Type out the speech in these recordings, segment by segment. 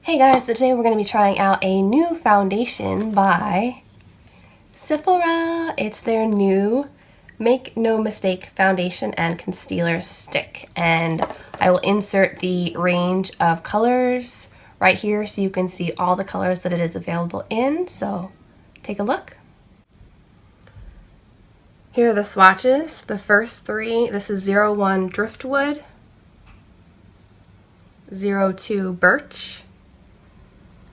Hey guys, so today we're going to be trying out a new foundation by Sephora. It's their new Make No Mistake Foundation and Concealer Stick. And I will insert the range of colors right here so you can see all the colors that it is available in. So take a look. Here are the swatches. The first three, this is 01 Driftwood, 02 Birch,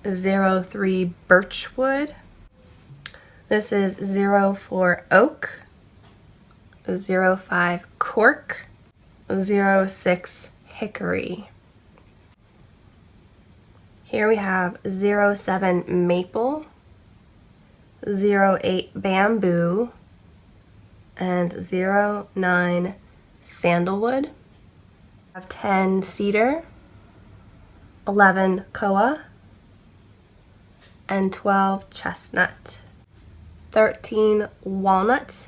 03 Birchwood. This is 04 Oak, 05 Cork, 06 Hickory. Here we have 07 Maple, 08 Bamboo, and 09 Sandalwood. We have 10 Cedar, 11 Koa, and 12 Chestnut. 13 Walnut,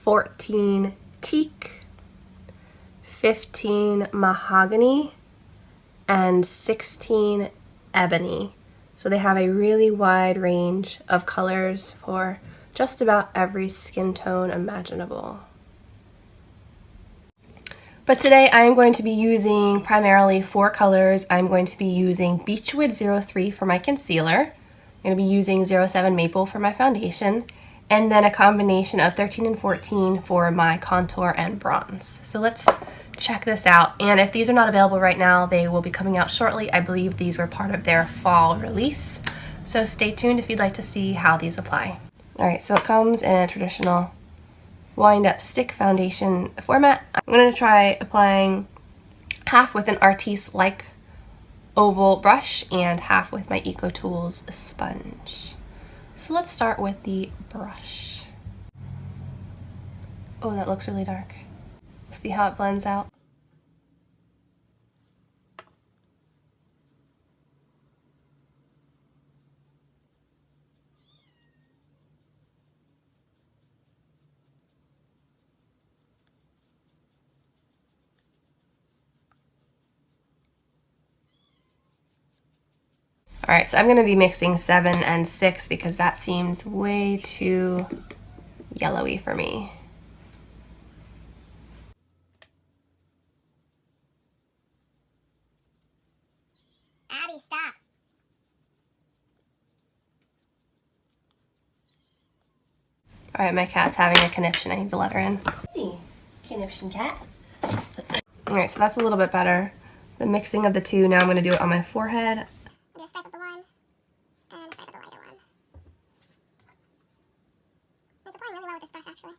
14 Teak, 15 Mahogany, and 16 Ebony. So they have a really wide range of colors for just about every skin tone imaginable. But today I am going to be using primarily 4 colors. I'm going to be using Beechwood 03 for my concealer. I'm going to be using 07 Maple for my foundation, and then a combination of 13 and 14 for my contour and bronze. So let's check this out. And if these are not available right now, they will be coming out shortly. I believe these were part of their fall release. So stay tuned if you'd like to see how these apply. Alright, so it comes in a traditional wind-up stick foundation format. I'm going to try applying half with an Artiste-like oval brush and half with my EcoTools sponge. So let's start with the brush. Oh, that looks really dark. See how it blends out? Alright, so I'm going to be mixing 7 and 6 because that seems way too yellowy for me. Abby, stop. Alright, my cat's having a conniption. I need to let her in. See, conniption cat. Alright, so that's a little bit better. The mixing of the two, now I'm going to do it on my forehead. Do a stripe of the one, and a stripe of the lighter one. It's applying really well with this brush, actually.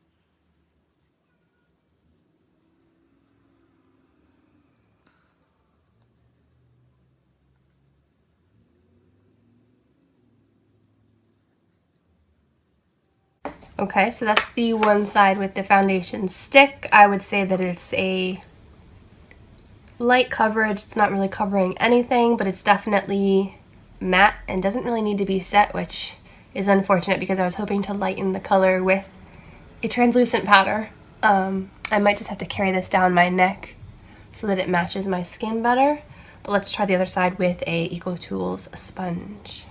Okay, so that's the one side with the foundation stick. I would say that it's a light coverage. It's not really covering anything, but it's definitely matte and doesn't really need to be set, which is unfortunate because I was hoping to lighten the color with a translucent powder. I might just have to carry this down my neck so that it matches my skin better. But let's try the other side with a EcoTools sponge.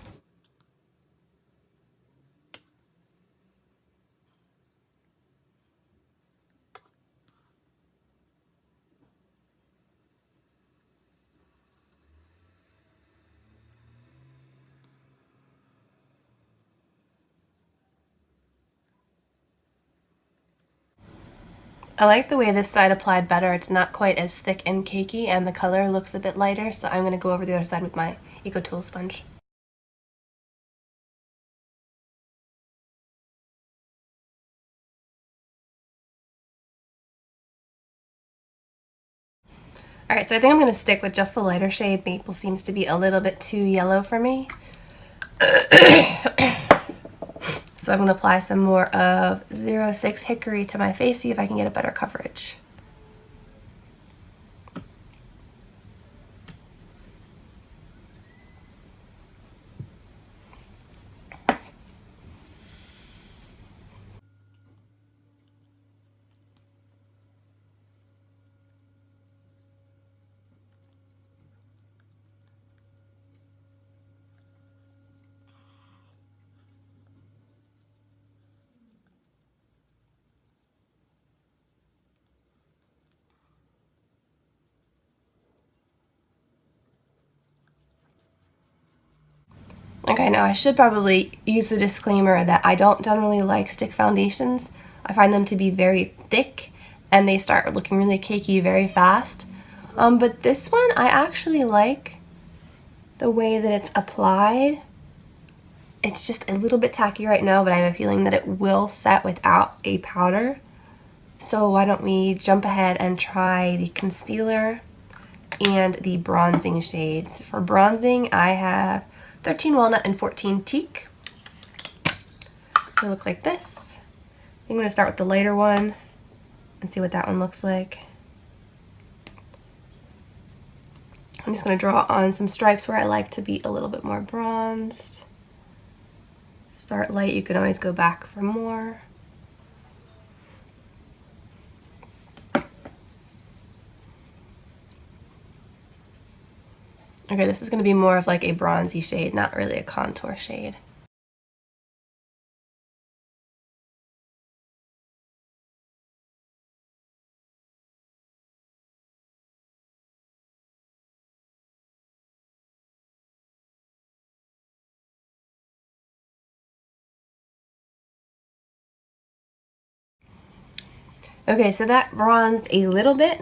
I like the way this side applied better. It's not quite as thick and cakey, and the color looks a bit lighter, so I'm going to go over the other side with my EcoTools sponge. Alright, so I think I'm going to stick with just the lighter shade. Maple seems to be a little bit too yellow for me. So I'm going to apply some more of 06 Hickory to my face, see if I can get a better coverage. Okay, now I should probably use the disclaimer that I don't generally like stick foundations. I find them to be very thick and they start looking really cakey very fast. But this one I actually like the way that it's applied. It's just a little bit tacky right now, but I have a feeling that it will set without a powder. So why don't we jump ahead and try the concealer and the bronzing shades. For bronzing, I have 13 Walnut and 14 Teak. They look like this. I'm going to start with the lighter one and see what that one looks like. I'm just going to draw on some stripes where I like to be a little bit more bronzed. Start light, you can always go back for more. Okay, this is going to be more of like a bronzy shade, not really a contour shade. Okay, so that bronzed a little bit.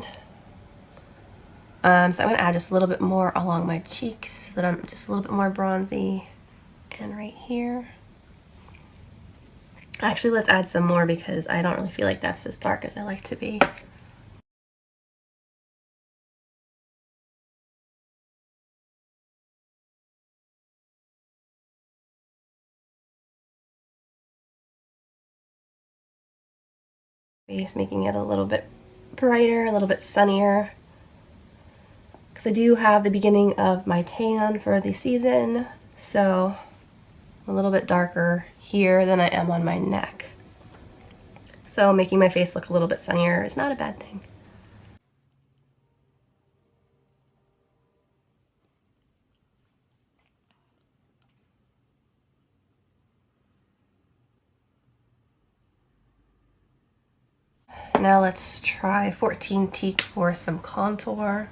So I'm going to add just a little bit more along my cheeks so that I'm just a little bit more bronzy. And right here. Actually, let's add some more because I don't really feel like that's as dark as I like to be. Base, making it a little bit brighter, a little bit sunnier. Because I do have the beginning of my tan for the season, so I'm a little bit darker here than I am on my neck. So making my face look a little bit sunnier is not a bad thing. Now let's try 14 Teak for some contour.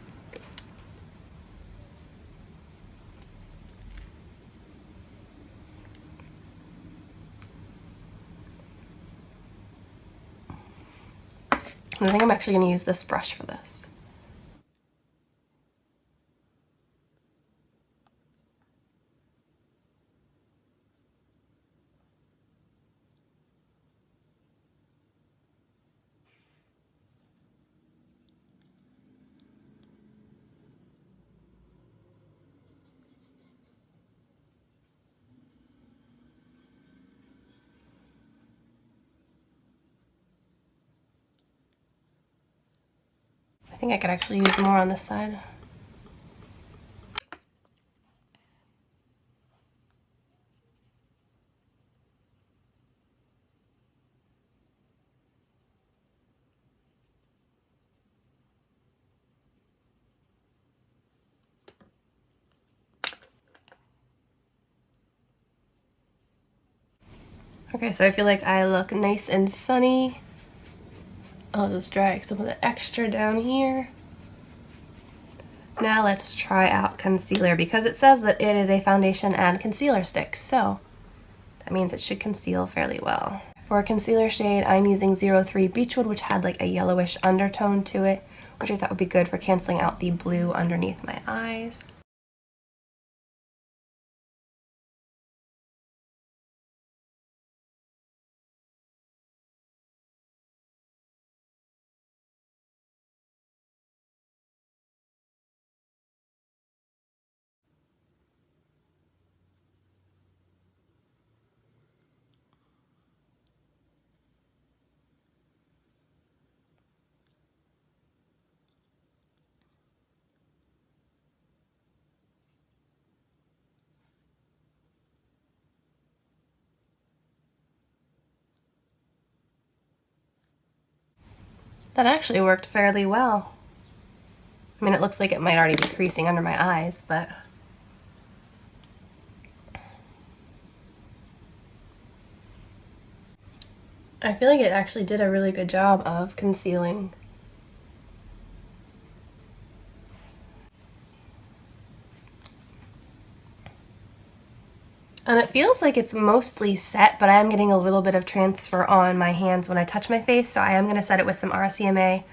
I think I'm actually going to use this brush for this. I think I could actually use more on this side. Okay, so I feel like I look nice and sunny. I'll just drag some of the extra down here. Now let's try out concealer because it says that it is a foundation and concealer stick, so that means it should conceal fairly well. For a concealer shade, I'm using 03 Beechwood, which had like a yellowish undertone to it, which I thought would be good for canceling out the blue underneath my eyes. That actually worked fairly well. I mean, it looks like it might already be creasing under my eyes, but I feel like it actually did a really good job of concealing. And it feels like it's mostly set, but I am getting a little bit of transfer on my hands when I touch my face, so I am going to set it with some RCMA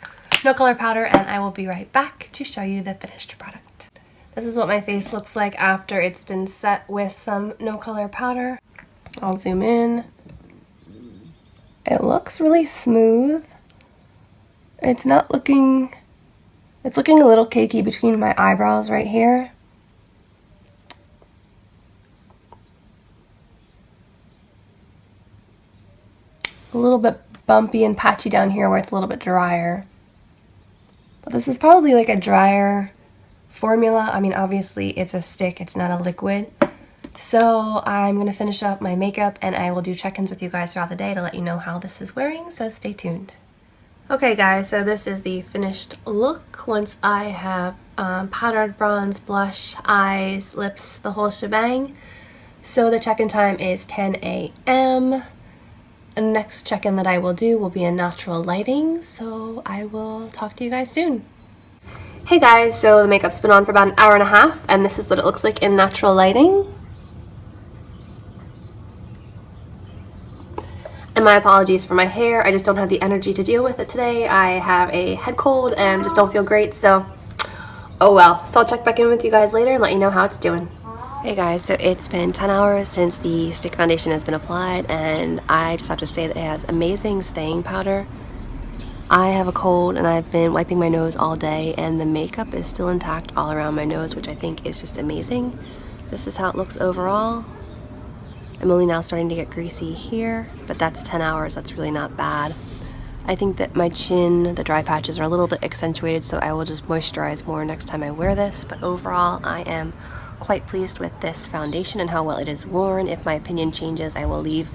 No Color Powder, and I will be right back to show you the finished product. This is what my face looks like after it's been set with some No Color Powder. I'll zoom in. It looks really smooth. It's looking a little cakey between my eyebrows right here. A little bit bumpy and patchy down here where it's a little bit drier. But this is probably like a drier formula. I mean, obviously it's a stick, it's not a liquid. So I'm going to finish up my makeup and I will do check-ins with you guys throughout the day to let you know how this is wearing, so stay tuned. Okay guys, so this is the finished look once I have powdered, bronze, blush, eyes, lips, the whole shebang. So the check-in time is 10 a.m. The next check-in that I will do will be in natural lighting, so I will talk to you guys soon. Hey guys, so the makeup's been on for about an hour and a half, and this is what it looks like in natural lighting. And my apologies for my hair, I just don't have the energy to deal with it today. I have a head cold and just don't feel great, so oh well. So I'll check back in with you guys later and let you know how it's doing. Hey guys, so it's been 10 hours since the stick foundation has been applied, and I just have to say that it has amazing staying powder. I have a cold and I've been wiping my nose all day, and the makeup is still intact all around my nose, which I think is just amazing. This is how it looks overall. I'm only now starting to get greasy here, but that's 10 hours, that's really not bad. I think that my chin, the dry patches are a little bit accentuated, so I will just moisturize more next time I wear this, but overall I am quite pleased with this foundation and how well it is worn. If my opinion changes, I will leave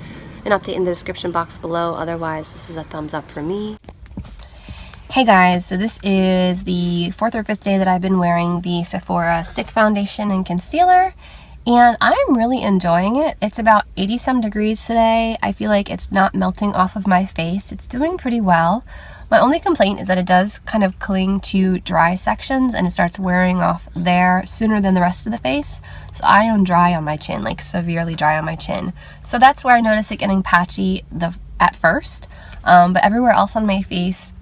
an update in the description box below. Otherwise, this is a thumbs up for me. Hey guys, so this is the 4th or 5th day that I've been wearing the Sephora stick foundation and concealer, and I'm really enjoying it. It's about 80 some degrees today. I feel like it's not melting off of my face. It's doing pretty well. My only complaint is that it does kind of cling to dry sections and it starts wearing off there sooner than the rest of the face. So I am dry on my chin, like severely dry on my chin. So that's where I noticed it getting patchy at first. But everywhere else on my face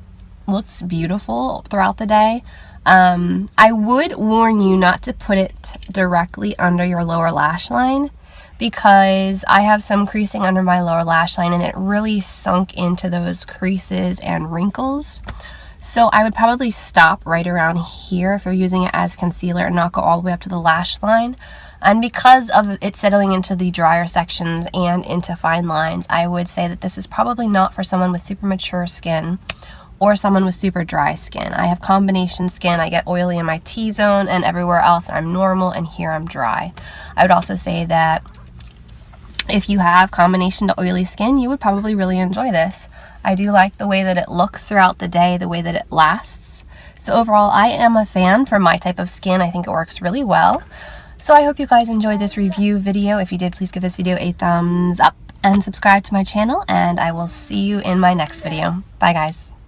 looks beautiful throughout the day. I would warn you not to put it directly under your lower lash line, because I have some creasing under my lower lash line and it really sunk into those creases and wrinkles. So I would probably stop right around here if you're using it as concealer and not go all the way up to the lash line. And because of it settling into the drier sections and into fine lines, I would say that this is probably not for someone with super mature skin or someone with super dry skin. I have combination skin. I get oily in my T-zone, and everywhere else I'm normal, and here I'm dry. I would also say that if you have combination to oily skin, you would probably really enjoy this. I do like the way that it looks throughout the day, the way that it lasts. So overall, I am a fan for my type of skin. I think it works really well. So I hope you guys enjoyed this review video. If you did, please give this video a thumbs up and subscribe to my channel, and I will see you in my next video. Bye guys.